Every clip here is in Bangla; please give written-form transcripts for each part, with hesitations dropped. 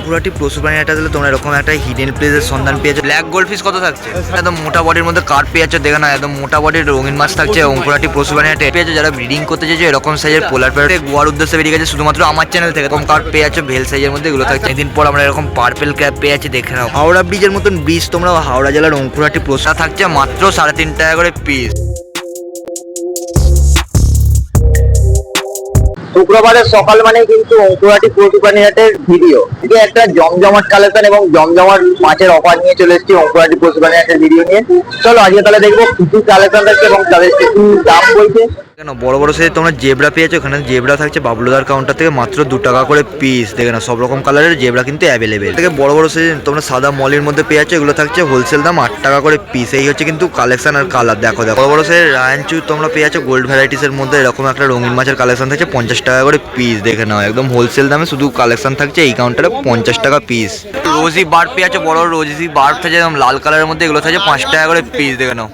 অঙ্কুরাটি পশু প্রাণী হাটে দিলে তোমরা এরকম একটা হিডেন প্লেসের সন্ধান পেয়েছো। ব্ল্যাক গোল্ডফিশ কত থাকছে? একদম মোটা বডির মধ্যে কার্প পেয়েছো, দেখে না একদম মোটা বডির রঙিন মাছ থাকছে অঙ্কুরাটি পশু প্রাণী হাটে পেয়েছো। যারা ব্রিডিং করতে চাইছো এরকম সাইজের পোলার প্যারট গোয়ার উদ্দেশ্যে বেরিয়ে গেছে শুধুমাত্র আমার চ্যানেল থেকে। এরকম কার্প পেয়েছো ভেল সাইজের মধ্যে, এগুলো থাকছে। একদিন পর আমরা এরকম পার্পেল ক্র্যাব পেয়েছি, দেখে নাও। হাওড়া ব্রিজের মতন ব্রিজ তোমরা হাওড়া জেলার অঙ্কুরাটি পশু থাকছে মাত্র 3.5 টাকা করে পিস। শুক্রবারের সকাল মানে কিন্তু অঙ্কুরাটি পশু প্রাণী হাটের ভিডিও থেকে একটা জমজমাট কালেকশন এবং জমজমাট মাছের অফার নিয়ে চলে এসেছি অঙ্কুরাটি পশু প্রাণী হাটের ভিডিও নিয়ে। চলো আজকে তাহলে দেখবো কি কি কালেকশন থাকছে এবং তাদের কি দাম বলছে। কেন বড় বড় সাইজে তোমরা জেব্রা পেয়েছো, এখানে জেব্রা থাকছে বাবলুদার কাউন্টার থেকে মাত্র 2 টাকা করে পিস। দেখে না সব রকম কালারের জেব্রা কিন্তু অ্যাভেলেবেল। থেকে বড় বড় সাইজে তোমরা সাদা মলির মধ্যে পেয়েছো, এগুলো থাকছে হোলসেল দাম 8 টাকা করে পিস। এই হচ্ছে কিন্তু কালেকশন আর কালার। দেখো দেখো বড় বড় সাইজের রায়নচু তোমরা পেয়েছো গোল্ড ভ্যারাইটিসের মধ্যে, এরকম একটা রঙিন মাছের কালেকশন থাকছে 50 টাকা করে পিস। দেখে নাও একদম হোলসেল দামে শুধু কালেকশন থাকছে এই কাউন্টারে 50 টাকা পিস। রোজি বার্ড পেয়েছো, বড় রোজি বার্ড থাকছে একদম লাল কালারের মধ্যে, এগুলো থাকছে 5 টাকা করে পিস। দেখে নাও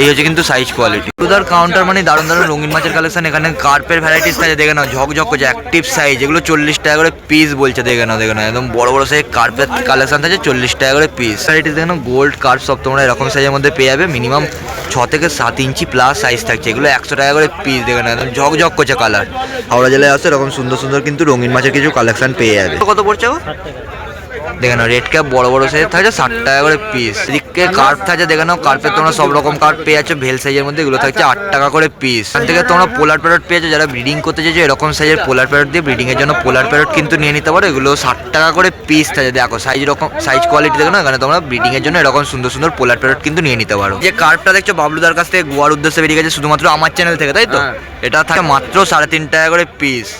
এই হচ্ছে কিন্তু সাইজ কোয়ালিটি। বাবলুদার কাউন্টার মানে দারুণ দারুণ রঙিন মাছের কালেকশন। এখানে কার্পের ভ্যারাইটিস থাকে, দেখে নাও ঝকঝক করছে অ্যাক্টিভ সাইজ, এগুলো 40 টাকা করে পিস বলছে। দেখে নাও একদম বড় বড় সাইজ কার্পের কালেকশন থাকে 40 টাকা করে পিস। ভ্যারাইটিস দেখে নাও গোল্ড কার্প সব তোমরা এরকম সাইজের মধ্যে পেয়ে যাবে। মিনিমাম 6 থেকে 7 ইঞ্চি প্লাস সাইজ থাকছে, এগুলো 100 টাকা করে পিস। দেখে নাও একদম ঝকঝক করছে কালার। হাওড়া জেলায় আসে এরকম সুন্দর সুন্দর কিন্তু রঙিন মাছের কিছু কালেকশন পেয়ে যাবে। কত পড়ছে? দেখে নাও রেড ক্যাপ বড় বড় সাইজ থাকছে 60 টাকা করে পিস। এদিকে কার্প থাকছে, দেখে নাও কার্পের তোমরা সব রকম কার্প পেয়ে যাচ্ছ ভেল সাইজের মধ্যে, এগুলো থাকছে 8 টাকা করে পিস। এখান থেকে তোমরা পোলার প্যারট পেয়েছো, যারা ব্রিডিং করতে চাইছো এরকম সাইজের পোলার প্যারট দিয়ে ব্রিডিং এর জন্য পোলার প্যারট কিন্তু নিয়ে নিতে পারো। এগুলো 60 টাকা করে পিস থাকে। দেখো সাইজ রকম সাইজ কোয়ালিটি দেখো না, এখানে তোমরা ব্রিডিং এর জন্য এরকম সুন্দর সুন্দর পোলার প্যারট কিন্তু নিয়ে নিতে পারো। যে কার্পটা দেখছো বাবলুদার কাছ থেকে গোয়ার উদ্দেশ্যে বেরিয়ে গেছে শুধুমাত্র আমার চ্যানেল থেকে, তাই তো? এটা থাকে মাত্র 3.5 টাকা করে পিস।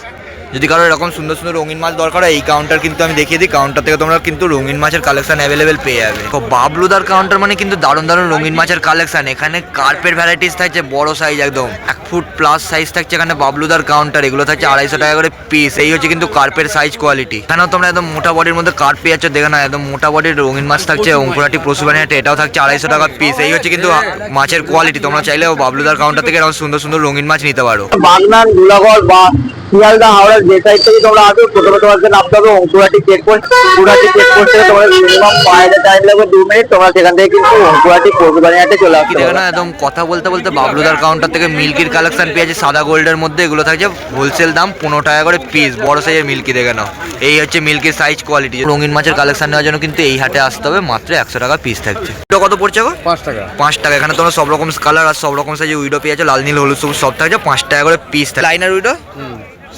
যদি কারো এরকম সুন্দর সুন্দর রঙিন মাছ দরকার হয় এই কাউন্টার কিন্তু আমি দেখিয়ে দিই, কাউন্টার থেকে তোমরা কিন্তু রঙিন মাছের কালেকশন অ্যাভেলেবেল পেয়ে যাবে। তো বাবলুদার কাউন্টার মানে কিন্তু দারুণ দারুণ রঙিন মাছের কালেকশন। এখানে কার্পের ভ্যারাইটিস থাকছে বড় সাইজ একদম 1 ফুট প্লাস সাইজ থাকছে এখানে বাবলুদার কাউন্টার, এগুলো থাকছে 250 টাকা করে পিস। এই হচ্ছে কিন্তু কার্পের সাইজ কোয়ালিটি। এখানেও তোমরা একদম মোটা বডির মধ্যে কার্প পেয়ে যাচ্ছ, দেখে না একদম মোটা বডির রঙিন মাছ থাকছে অঙ্কুরাটি পশু প্রাণী হাটে, এটাও থাকছে 250 টাকা পিস। এই হচ্ছে কিন্তু মাছের কোয়ালিটি। তোমরা চাইলেও বাবলুদার কাউন্টার থেকে এরকম সুন্দর সুন্দর রঙিন মাছ নিতে পারো। বাগনান দুলাগড় বা শিয়ালদা হাওড়ার যে সাইড থেকে তোমরা আসো প্রথমে তোমাকে নামতে হবে অঙ্কুরাটি চেকপোস্ট। অঙ্কুরাটি চেকপোস্ট থেকে তোমার মিনিমাম 5 টাইম লাগবে 2 মিনিট। তোমরা সেখান থেকে কিন্তু অঙ্কুরাটি পশু প্রাণী হাটে চলে আসতে দেখো না একদম কথা বলতে বলতে বাবলুদার কাউন্টার থেকে মিল্কির কালেকশন পেয়েছে সাদা গোল্ডের মধ্যে, এগুলো থাকছে হোলসেল দাম 15 টাকা করে পিস। বড় সাইজের মিল্কি দেখে নাও, এই হচ্ছে মিল্কির সাইজ কোয়ালিটি। রঙিন মাছের কালেকশন নেওয়ার জন্য কিন্তু এই হাটে আসতে হবে, মাত্র 100 টাকা পিস থাকছে। এটা কত পড়ছে গো? 5 টাকা। 5 টাকা। এখানে তোমরা সব রকম কালার আর সব রকম সাইজের উইডো পেয়েছো, লাল নীল হলুদ সবুজ সব থাকছে 5 টাকা করে পিস। লাইনার উইডো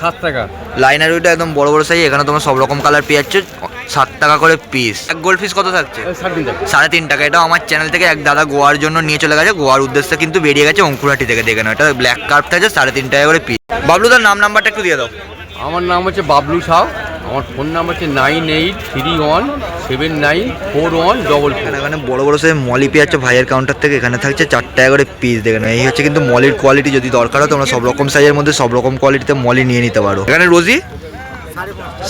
7 টাকা। লাইনার উইডো একদম বড় বড় সাইজ, এখানে তোমরা সব রকম কালার পেয়ে যাচ্ছ 7 টাকা করে পিস। এক গোল্ডফিশ কত থাকছে? 3.5 টাকা। এটাও আমার চ্যানেল থেকে এক দাদা গোয়ার জন্য নিয়ে চলে গেছে, গোয়ার উদ্দেশ্যে কিন্তু বেরিয়ে গেছে অঙ্কুরাটি থেকে। দেখে নাও এটা ব্ল্যাক কার্প থাকছে 3.5 টাকা করে পিস। বাবলুদার নাম্বারটা একটু দিয়ে দাও। আমার নাম হচ্ছে বাবলু সাউ। আমার ফোন নাম্বার হচ্ছে 9831794144। এখানে বড় বড় সাইজ মলি পেয়ে যাচ্ছে ভাইয়ের কাউন্টার থেকে, এখানে থাকছে 4 টাকা করে পিস। দেখে নাও এই হচ্ছে কিন্তু মলির কোয়ালিটি। যদি দরকার হয় তোমরা সব রকম সাইজের মধ্যে সব রকম কোয়ালিটিতে মলি নিয়ে নিতে পারো। এখানে রোজি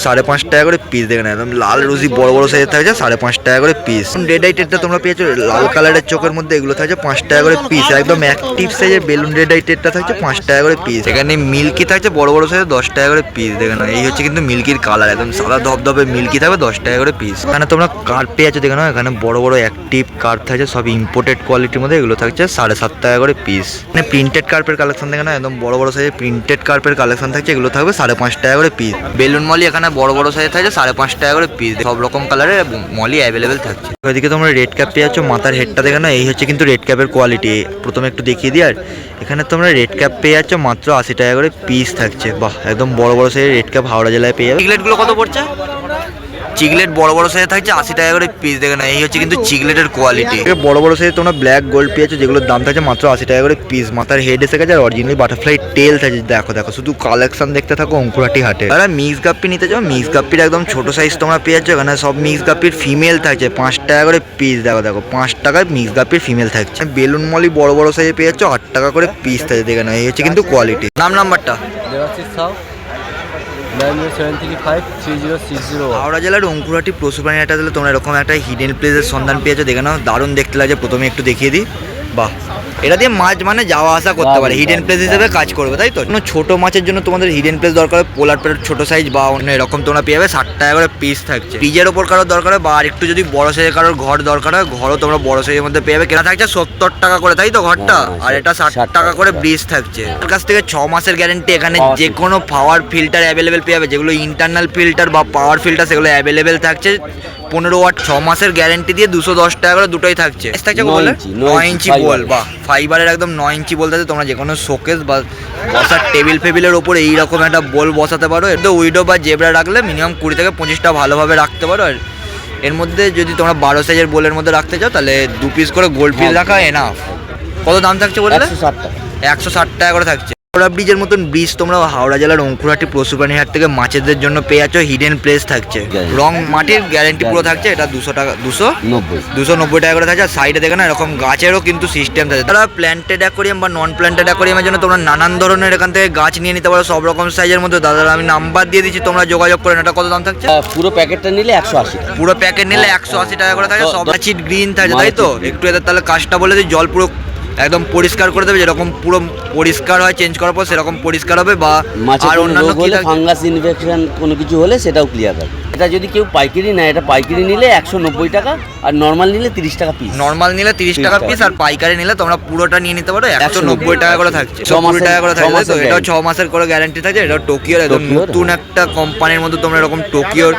5.5 টাকা করে পিস। দেখে না একদম লাল রোজি বড় বড় সাইজের থাকছে 5.5 টাকা করে পিস। রেড আইটেডটা তোমরা পেয়েছো লাল কালারের চোখের মধ্যে, এগুলো থাকছে 5 টাকা করে পিস। একদম অ্যাক্টিভ সাইজের বেলুন রেড আইটেডটা থাকছে 5 টাকা করে পিস। এখানে মিল্কি থাকছে বড় বড় সাইজে 10 টাকা করে পিস। দেখে না এই হচ্ছে কিন্তু মিল্কির কালার, একদম সাদা ধবধবে মিল্কি থাকবে 10 টাকা করে পিস। এখানে তোমরা কার্প পেয়েছো, দেখে নাও এখানে বড় বড় অ্যাক্টিভ কার্প থাকছে সব ইম্পোর্টেড কোয়ালিটির মধ্যে, এগুলো থাকছে 7.5 টাকা করে পিস। এখানে প্রিন্টেড কার্পের কালেকশন দেখে না একদম বড় বড় সাইজের প্রিন্টেড কার্পের কালেকশন থাকছে, এগুলো থাকবে 5.5 টাকা করে পিস। বেলুন মলি এখানে বড় বড় সাইজ থাকছে 5.5 টাকা করে পিস। সব রকম কালারের মলি অ্যাভেলেবেল থাকছে। ওইদিকে তোমরা রেড ক্যাপ পেয়ে যাচ্ছ, মাথার হেডটা দেখে না এই হচ্ছে কিন্তু রেড ক্যাপের কোয়ালিটি। প্রথমে একটু দেখিয়ে দিই। আর এখানে তোমরা রেড ক্যাপ পেয়ে যাচ্ছ মাত্র 80 টাকা করে পিস থাকছে। বাহ একদম বড় বড় সাইজের রেড ক্যাপ হাওড়া জেলায় পেয়ে যাবে। চিগলেটগুলো কত পড়ছে? চিগলেট বড় বড় সাইজে থাকছে 80 টাকা করে পিস। দেখে না এই হচ্ছে কিন্তু চিগলেটের কোয়ালিটি। বড় বড় সাইজে তোমরা ব্ল্যাক গোল্ড পেয়েছো, যেগুলোর দাম থাকছে মাত্র 80 টাকা করে পিস। মাথার হেড এসে গেছে আর অরিজিনালি বাটারফ্লাই টেল থাকছে। দেখো দেখো শুধু কালেকশন দেখতে থাকো অঙ্কুরাটি হাটে। আর মিক্স গাপ্পি নিতে চাও, মিক্স গাপ্পির একদম ছোট সাইজ তোমরা পেয়ে যাচ্ছ। এখানে সব মিক্স গাপ্পির ফিমেল থাকছে 5 টাকা করে পিস। দেখো দেখো 5 টাকায় মিক্স গাপ্পির ফিমেল থাকছে। বেলুন মলি বড় বড় সাইজে পেয়ে যাচ্ছ 8 টাকা করে পিস থাকছে। দেখে না এই হচ্ছে কিন্তু কোয়ালিটি। নাম্বারটা হাওড়া জেলার অঙ্কুরাটি পশু প্রাণী হাটে দিলে তোমরা এরকম একটা হিডেন প্লেসের সন্ধান পেয়েছো। দেখে নাও দারুণ দেখতে লাগে। প্রথমে একটু দেখিয়ে দিই, বাহ, এটা দিয়ে মাছ মানে যাওয়া আসা করতে পারে, হিডেন প্লেস হিসেবে কাজ করবে, তাই তো? কোনো ছোট মাছের জন্য তোমাদের হিডেন প্লেস দরকার হয়, পোলার প্লেট ছোট সাইজ বা অন্য এরকম তোমরা পেয়ে যাবে 60 টাকা করে পিস থাকছে। ফ্রিজের ওপর কারোর দরকার হয় বা আর একটু যদি বড় সাইজের কারোর ঘর দরকার হয়, ঘরও তোমরা বড় সাইজের মধ্যে পেয়ে যাবে। কেনা থাকছে 70 টাকা করে, তাই তো ঘরটা, আর এটা 60 টাকা করে ব্রিজ থাকছে। এর কাছ থেকে 6 মাসের গ্যারেন্টি, এখানে যে কোনো পাওয়ার ফিল্টার অ্যাভেলেবেল পেয়ে যাবে, যেগুলো ইন্টারনাল ফিল্টার বা পাওয়ার ফিল্টার সেগুলো অ্যাভেলেবেল থাকছে। 15 ওয়াট 6 মাসের গ্যারেন্টি দিয়ে 210 টাকা করে দুটোই থাকছে। থাকছে বলে 9 ইঞ্চি বল, বা ফাইবারের একদম 9 ইঞ্চি বলতে তোমরা যে কোনো শোকেস বা বসার টেবিল ফেবিলের ওপর এইরকম একটা বল বসাতে পারো। এটা উইডো বা জেব্রা রাখলে মিনিমাম 20 থেকে 25টা ভালোভাবে রাখতে পারো। আর এর মধ্যে যদি তোমরা 12 সাইজের বোলের মধ্যে রাখতে চাও তাহলে 2 পিস করে গোল্ড পিস রাখা এনাফ। কত দাম থাকছে বললে? 160 টাকা করে থাকছে। হাওড়া ব্রিজের মতন ব্রিজ তোমরা হাওড়া জেলার অঙ্কুরহাটি পশুপ্রাণীহাট থেকে মাছেদের জন্য পেয়ে যাচ্ছ। হিডেন প্লেস থাকছে, রং মাটির গ্যারেন্টি পুরো থাকছে। এটা 200 টাকা 290 টাকা করে থাকছে। আর সাইডে দেখে না এরকম গাছেরও কিন্তু সিস্টেম থাকে। তারা প্ল্যান্টেড অ্যাকোরিয়াম বা নন প্ল্যান্টেড অ্যাকোরিয়ামের জন্য তোমরা নানান ধরনের এখান থেকে গাছ নিয়ে নিতে পারো, সব রকম সাইজের মধ্যে। দাদা আমি নাম্বার দিয়ে দিচ্ছি, তোমরা যোগাযোগ করে। এটা কত দাম থাকছে? পুরো প্যাকেটটা নিলে 180, পুরো প্যাকেট নিলে 180 টাকা করে থাকে। সব চিট গ্রিন থাকে, তাই তো? একটু এদের তাহলে কাজটা বলে দিই, জল পুরো একদম পরিষ্কার করে দেবে, যেরকম পুরো পরিষ্কার হয় চেঞ্জ করার পর সেরকম পরিষ্কার হবে। বা আর অন্যান্য কি ফাঙ্গাস ইনফেকশন কোনো কিছু হলে সেটাও ক্লিয়ার হবে। এটা যদি কেউ পাইকারি নেয়, এটা পাইকারি নিলে 190 টাকা, আর নর্মাল নিলে 30 টাকা পিস। নর্মাল নিলে 30 টাকা পিস, আর পাইকারি নিলে তোমরা পুরোটা নিয়ে নিতে পারো 190 টাকা করে থাকছে। 100 টাকা করে থাকছে, তো এটাও 6 মাসের করে গ্যারান্টি থাকে। এটা টোকিওর একদম নতুন একটা কোম্পানির মধ্যে তোমরা এরকম টোকিওর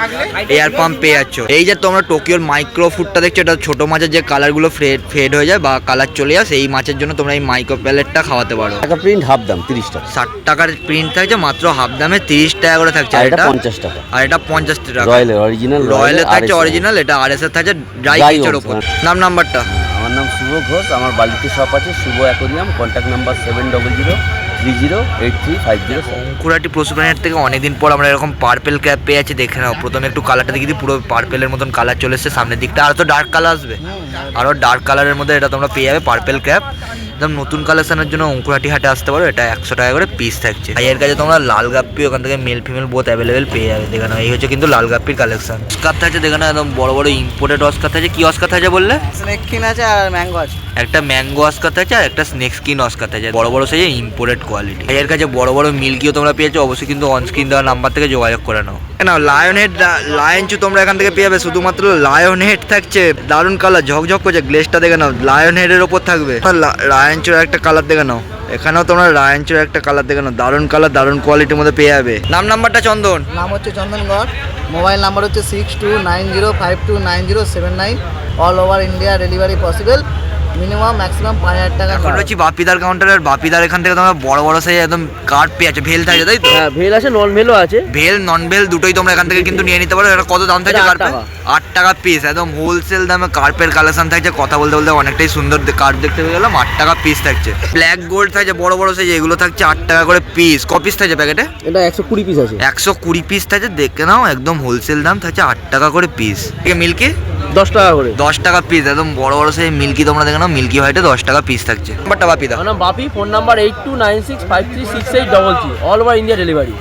এয়ার পাম্প পেয়ে যাচ্ছ। এই যে তোমরা টোকিওর মাইক্রো ফুডটা দেখছো, এটা ছোট মাছের যে কালারগুলো ফেড হয়ে যায় বা কালার চলে আসে, এই মাছের জন্য তোমরা এই মাইক্রো প্যালেটটা খাওয়াতে পারো। টাকা প্রিন্ট হাফ দাম 30 টাকা। 60 টাকার প্রিন্ট থাকছে, মাত্র হাফ দামে 30 টাকা করে থাকছে। আর এটা 50 টাকা। আর এটা 50 টাকা। রয়্যালের অরিজিনাল, রয়্যালের থাকছে অরিজিনাল, এটা আরএস এর থাকছে ড্রাই পিচের উপর। নাম্বারটা? আমার নাম শুভ ঘোষ, আমার বালিতে শপ আছে শুভ অ্যাকোরিয়াম। Contact number 7003083507। অঙ্কুরহাটি পশুপ্রাণীহাট থেকে অনেকদিন পর আমরা এরকম পার্পেল ক্যাপ পেয়ে আছি। দেখে নাও, প্রথমে একটু কালারটা দেখি দিই, পুরো পার্পেলের মতন কালার চলে এসেছে সামনের দিকটা। আর তো ডার্ক কালার আসবে, আরও ডার্ক কালারের মধ্যে এটা তোমরা পেয়ে যাবে পার্পেল ক্যাপ। একদম নতুন কালেকশনের জন্য অঙ্কুরহাটি হাটে আসতে পারো। এটা 100 টাকা করে পিস থাকছে। ভাইয়ের কাছে তোমরা লাল গাপ্পি ওখান থেকে মেল ফিমেল বোথ অ্যাভেলেবেল পেয়ে যাবে। দেখে নাও, এই হচ্ছে কিন্তু লাল গাপ্পির কালেকশন। অস্কার থাকছে, দেখে নাও একদম বড় বড় ইম্পোর্টেড অস্কার থাকছে। কি অস্কার থাকছে বললে? স্নেককিন আছে আর ম্যাঙ্গো আছে। একটা ম্যাঙ্গো অস্কার থাকছে আর একটা স্নেক স্কিন অস্কার থাকছে, বড় বড় সাইজে ইম্পোর্টেড কোয়ালিটি। এর কাছে বড় বড় মিল্কিও তোমরা পেয়েছো। অবশ্যই কিন্তু অনস্ক্রিন দেওয়া নাম্বার থেকে যোগাযোগ করে নাও। নাও লায়ন হেড, লায়ন চু তোমরা এখান থেকে পেয়ে যাবে। শুধুমাত্র লায়ন হেড থাকছে, দারুণ কালার, ঝকঝক করছে। গ্লেসটা দেখে নাও, লায়ন হেডের ওপর থাকবে। লায়ন চুর একটা কালার দেখে নাও, এখানেও তোমরা লায়ন চুর একটা কালার দেখে নাও, দারুণ কালার, দারুণ কোয়ালিটির মধ্যে পেয়ে যাবে। নাম্বারটা চন্দন? নাম হচ্ছে চন্দন গড়, মোবাইল নাম্বার হচ্ছে 6290529079। All over India delivery possible, minimum maximum 5000 টাকা। এখন রয়েছি বাপিদার কাউন্টারে। আর বাপিদার এখান থেকে তোমরা বড় বড় সাইজ একদম কার্ড পেয়ে আছে। ভেল থাকে, তাই তো? হ্যাঁ, ভেল আছে, নন ভেলও আছে। ভেল নন ভেল দুটোই তোমরা এখান থেকে কিন্তু নিয়ে নিতে পারো। এটা কত দাম থাকছে কার্পের? 8 টাকা পিস, একদম হোলসেল দামে কার্পের কালেকশন থাকছে। কথা বলতে বলতে অনেকটাই সুন্দর কার্প দেখতে পেয়ে গেলাম। 8 টাকা পিস থাকছে। ব্ল্যাক গোল্ড থাকছে বড় বড় সাইজ, এগুলো থাকছে 8 টাকা করে পিস। ক পিস থাকছে প্যাকেটে? এটা 120 পিস আছে। 120 পিস থাকছে, দেখে নাও, একদম হোলসেল দাম থাকছে 8 টাকা করে পিস। ঠিক আছে, মিল্কি 10 টাকা করে। 10 টাকা পিস, একদম বড় বড় সাইজ মিল্কি তোমরা দেখে নাও। মিল্কি হোয়াইটে 10 টাকা পিস থাকছে। নাম্বারটা বাপিদা? আমার নাম Bapi, phone number 8296536833, all over India delivery.